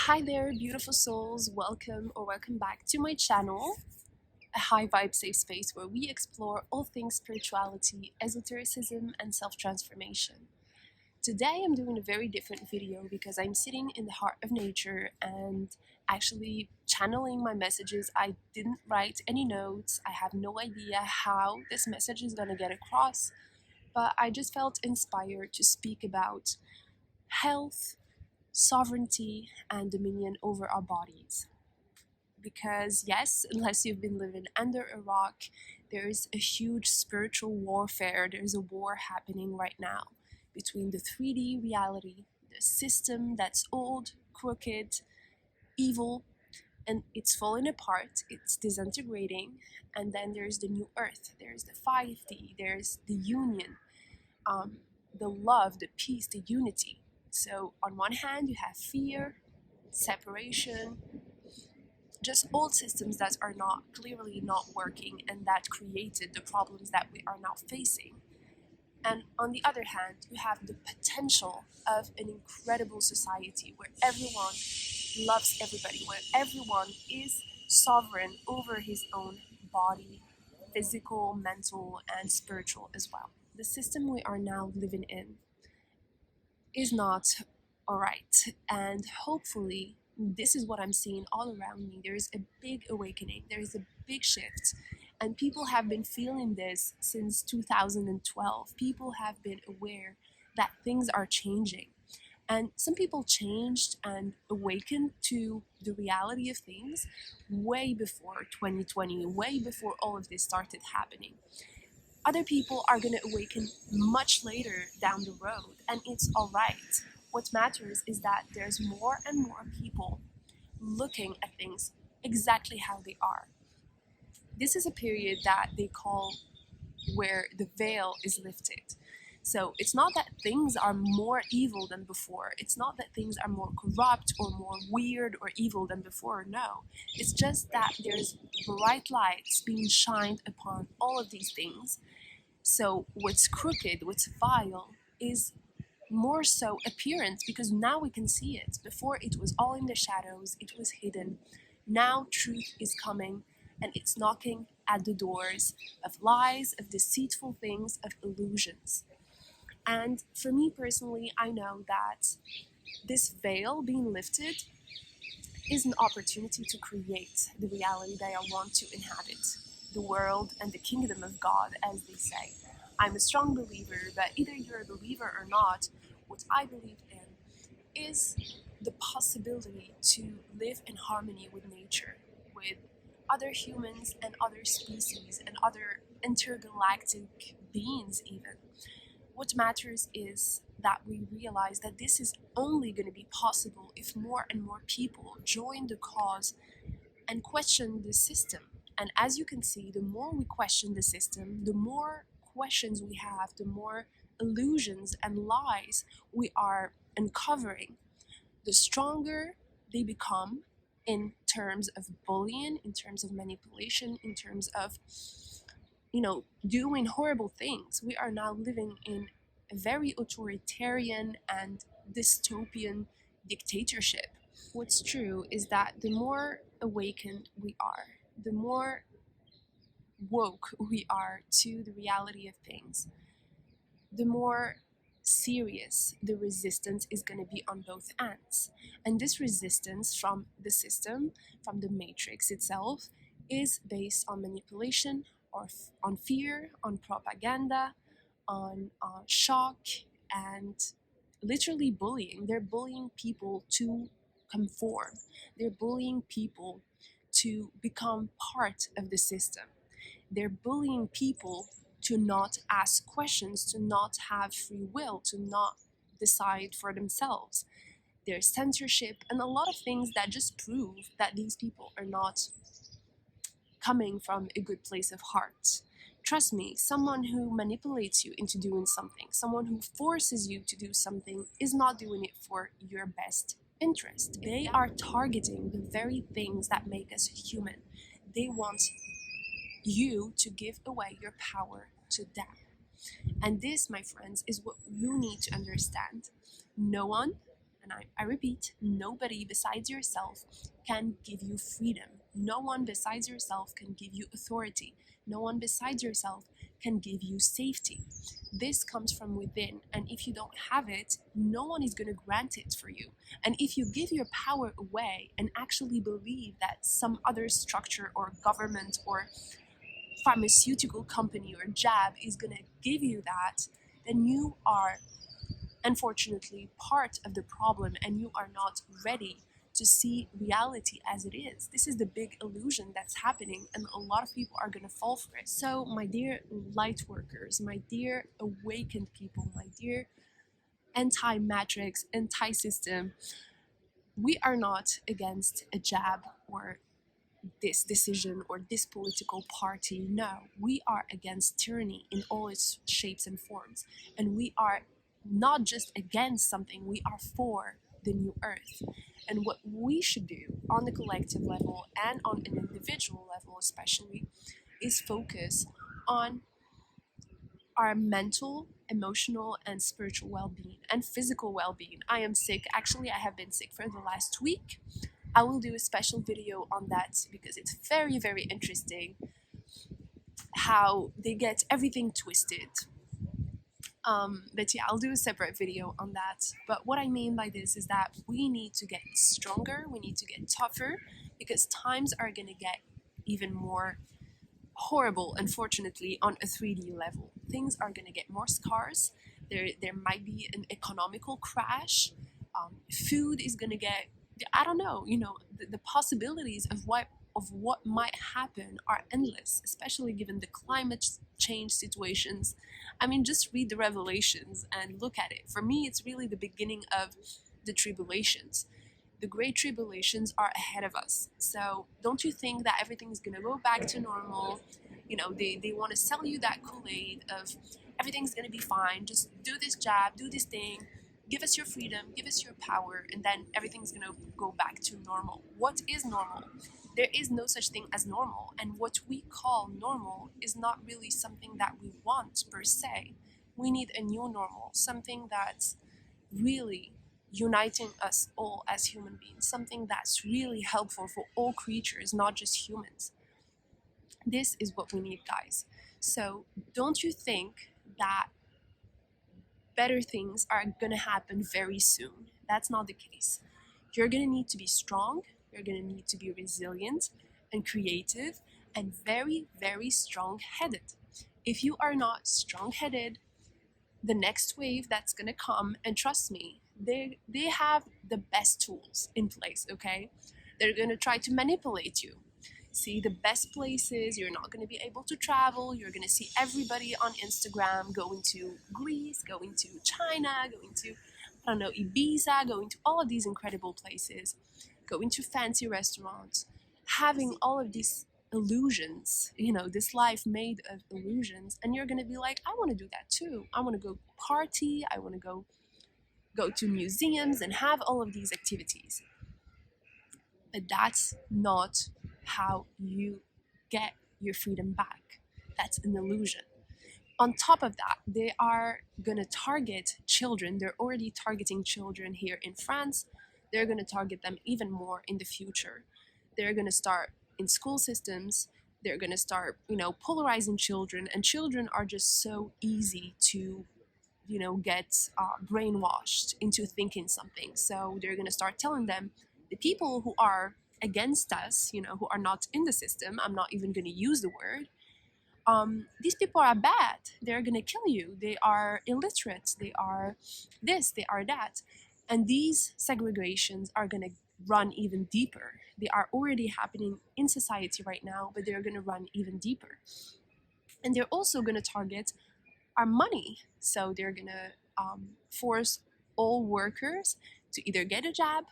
Hi there, beautiful souls. Welcome back to my channel, a high vibe safe space where we explore all things spirituality, esotericism, and self transformation. Today, I'm doing a very different video because I'm sitting in the heart of nature and actually channeling my messages. I didn't write any notes, I have no idea how this message is going to get across, but I just felt inspired to speak about health, sovereignty, and dominion over our bodies. Because, yes, unless you've been living under a rock, there's a huge spiritual warfare. There's a war happening right now between the 3D reality, the system that's old, crooked, evil, and it's falling apart, it's disintegrating. And then there's the new earth, there's the 5D, there's the union, the love, the peace, the unity. So, on one hand, you have fear, separation, just old systems that are not clearly not working and that created the problems that we are now facing. And on the other hand, you have the potential of an incredible society where everyone loves everybody, where everyone is sovereign over his own body, physical, mental, and spiritual as well. The system we are now living in is not all right. And hopefully, this is what I'm seeing all around me. There is a big awakening, there is a big shift. And people have been feeling this since 2012. People have been aware that things are changing. And some people changed and awakened to the reality of things way before 2020, way before all of this started happening. Other people are going to awaken much later down the road, and it's all right. What matters is that there's more and more people looking at things exactly how they are. This is a period that they call where the veil is lifted. So it's not that things are more evil than before. It's not that things are more corrupt or more weird or evil than before. No. It's just that there's bright lights being shined upon all of these things. So what's crooked, what's vile, is more so appearance because now we can see it. Before it was all in the shadows, it was hidden. Now truth is coming and it's knocking at the doors of lies, of deceitful things, of illusions. And for me personally, I know that this veil being lifted is an opportunity to create the reality that I want to inhabit, the world and the kingdom of God, as they say. I'm a strong believer, but either you're a believer or not, what I believe in is the possibility to live in harmony with nature, with other humans and other species and other intergalactic beings even. What matters is that we realize that this is only going to be possible if more and more people join the cause and question the system. And as you can see, the more we question the system, the more questions we have, the more illusions and lies we are uncovering, the stronger they become in terms of bullying, in terms of manipulation, in terms of doing horrible things. We are now living in a very authoritarian and dystopian dictatorship. What's true is that the more awakened we are, the more woke we are to the reality of things, the more serious the resistance is going to be on both ends. And this resistance from the system, from the matrix itself, is based on manipulation or on fear, on propaganda, on shock, and literally bullying. They're bullying people to conform. They're bullying people to become part of the system. They're bullying people to not ask questions, to not have free will, to not decide for themselves. There's censorship and a lot of things that just prove that these people are not coming from a good place of heart. Trust me, someone who manipulates you into doing something, someone who forces you to do something, is not doing it for your best interest. They are targeting the very things that make us human. They want you to give away your power to them. And this, my friends, is what you need to understand. No one, And I repeat, nobody besides yourself can give you freedom. No one besides yourself can give you authority. No one besides yourself can give you safety. This comes from within, and if you don't have it, no one is going to grant it for you. And if you give your power away and actually believe that some other structure or government or pharmaceutical company or jab is going to give you that, then you are unfortunately part of the problem and you are not ready to see reality as it is. This is the big illusion that's happening, and a lot of people are going to fall for it. So, my dear light workers, my dear awakened people, my dear anti-matrix, anti-system, we are not against a jab or this decision or this political party. No, we are against tyranny in all its shapes and forms. And we are not just against something, we are for the new earth. And what we should do on the collective level and on an individual level especially is focus on our mental, emotional, and spiritual well-being and physical well-being. I am sick. Actually, I have been sick for the last week. I will do a special video on that because it's very, very interesting how they get everything twisted. But yeah, I'll do a separate video on that. But what I mean by this is that we need to get stronger, we need to get tougher, because times are going to get even more horrible, unfortunately, on a 3D level. Things are going to get more scarce. There might be an economical crash. Food is going to get, I don't know, the possibilities of what might happen are endless, especially given the climate change situations. I mean, just read the Revelations and look at it. For me, it's really the beginning of the tribulations. The great tribulations are ahead of us. So don't you think that everything is going to go back to normal? They want to sell you that Kool-Aid of everything's going to be fine. Just do this jab, do this thing, give us your freedom, give us your power, and then everything's going to go back to normal. What is normal? There is no such thing as normal. And what we call normal is not really something that we want per se. We need a new normal, something that's really uniting us all as human beings, something that's really helpful for all creatures, not just humans. This is what we need, guys. So don't you think that better things are going to happen very soon? That's not the case. You're going to need to be strong, you're going to need to be resilient and creative and very, very strong-headed. If you are not strong-headed, the next wave that's going to come, and trust me, they have the best tools in place, okay? They're going to try to manipulate you. See the best places, you're not going to be able to travel, you're going to see everybody on Instagram going to Greece, going to China, going to, I don't know, Ibiza, going to all of these incredible places, going to fancy restaurants, having all of these illusions, this life made of illusions, and you're going to be like, I want to do that too. I want to go party, I want to go to museums and have all of these activities. But that's not how you get your freedom back. That's an illusion. On top of that, they are going to target children. They're already targeting children here in France. They're going to target them even more in the future. They're going to start in school systems. They're going to start, polarizing children. And children are just so easy to, get brainwashed into thinking something. So they're going to start telling them, the people who are against us, who are not in the system, I'm not even going to use the word, these people are bad. They're going to kill you. They are illiterate. They are this, they are that. And these segregations are going to run even deeper. They are already happening in society right now, but they're going to run even deeper. And they're also going to target our money. So they're going to force all workers to either get a job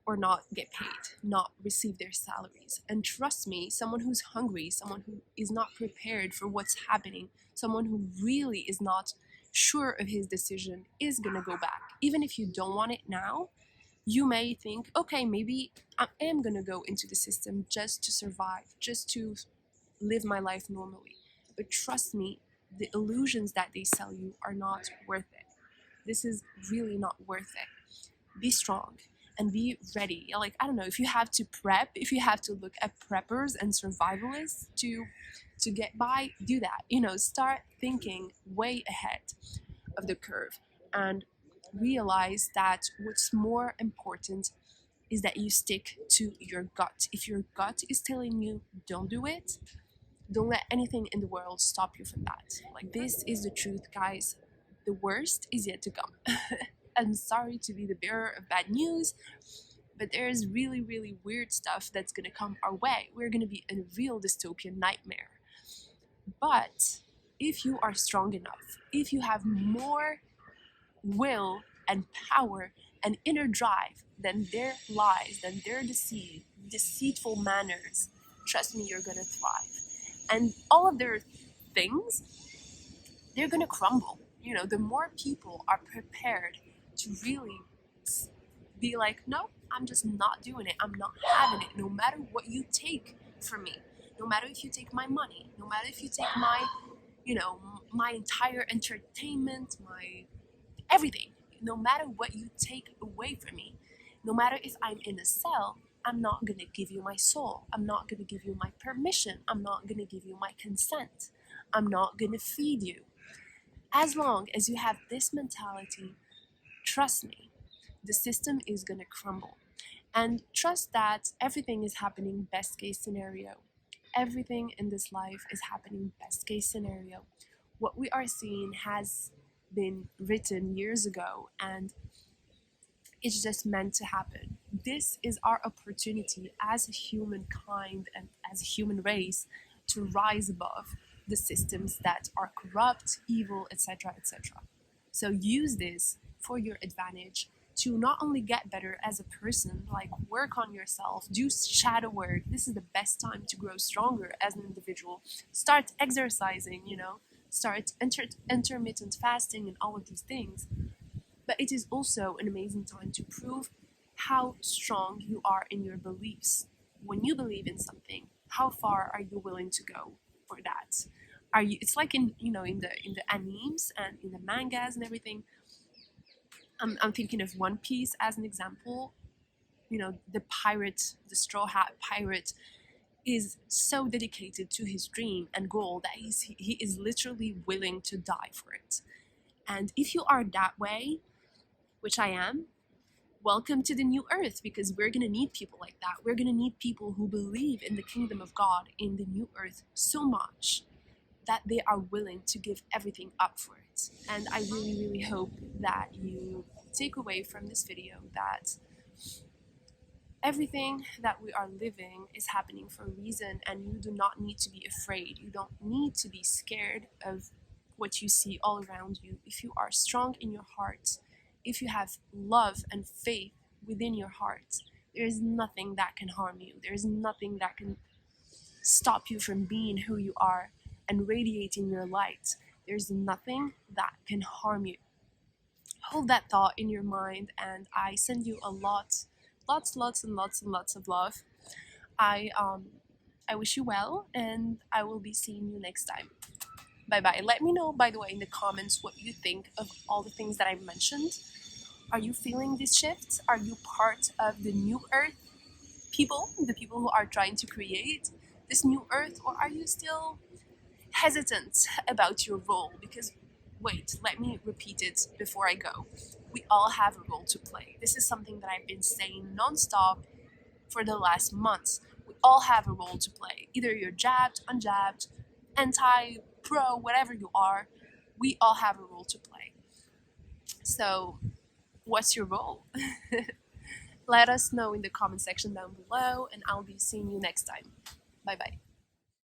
or not get paid, not receive their salaries. And trust me, someone who's hungry, someone who is not prepared for what's happening, someone who really is not sure of his decision is gonna go back. Even if you don't want it now, you may think, okay, maybe I am gonna go into the system just to survive, just to live my life normally. But trust me, the illusions that they sell you are not worth it. This is really not worth it. be strong and be ready. Like, I don't know, if you have to prep, if you have to look at preppers and survivalists to get by, do that. Start thinking way ahead of the curve and realize that what's more important is that you stick to your gut. If your gut is telling you don't do it, don't let anything in the world stop you from that. Like, this is the truth, guys. The worst is yet to come. I'm sorry to be the bearer of bad news, but there's really, really weird stuff that's gonna come our way. We're gonna be in a real dystopian nightmare. But if you are strong enough, if you have more will and power and inner drive than their lies, than their deceitful manners, trust me, you're gonna thrive. And all of their things, they're gonna crumble. The more people are prepared to really be like, no, I'm just not doing it. I'm not having it. No matter what you take from me, no matter if you take my money, no matter if you take my entire entertainment, my everything, no matter what you take away from me, no matter if I'm in a cell, I'm not gonna give you my soul. I'm not gonna give you my permission. I'm not gonna give you my consent. I'm not gonna feed you. As long as you have this mentality, trust me, the system is gonna crumble. And trust that everything is happening best case scenario. Everything in this life is happening best case scenario. What we are seeing has been written years ago, and it's just meant to happen. This is our opportunity as a humankind and as a human race to rise above the systems that are corrupt, evil, etc., etc. So use this for your advantage to not only get better as a person, like work on yourself, do shadow work. This is the best time to grow stronger as an individual. Start exercising, start intermittent fasting and all of these things. But it is also an amazing time to prove how strong you are in your beliefs. When you believe in something, how far are you willing to go for that? It's like in the animes and in the mangas and everything. I'm thinking of One Piece as an example. The pirate, the straw hat pirate, is so dedicated to his dream and goal that he is literally willing to die for it. And if you are that way, which I am, welcome to the new earth, because we're going to need people like that. We're going to need people who believe in the kingdom of God, in the new earth, so much that they are willing to give everything up for it. And I really, really hope that you take away from this video that everything that we are living is happening for a reason, and you do not need to be afraid. You don't need to be scared of what you see all around you. If you are strong in your heart, if you have love and faith within your heart, there is nothing that can harm you. There is nothing that can stop you from being who you are and radiating your light. There's nothing that can harm you. Hold that thought in your mind, and I send you lots and lots of love. I wish you well, and I will be seeing you next time. Bye bye. Let me know, by the way, in the comments what you think of all the things that I mentioned. Are you feeling these shifts? Are you part of the new earth people, the people who are trying to create this new earth, or are you still hesitant about your role? Because wait, let me repeat it before I go. We all have a role to play. This is something that I've been saying nonstop for the last months. We all have a role to play. Either you're jabbed, unjabbed, anti, pro, whatever you are, we all have a role to play. So, what's your role? Let us know in the comment section down below, and I'll be seeing you next time. Bye bye.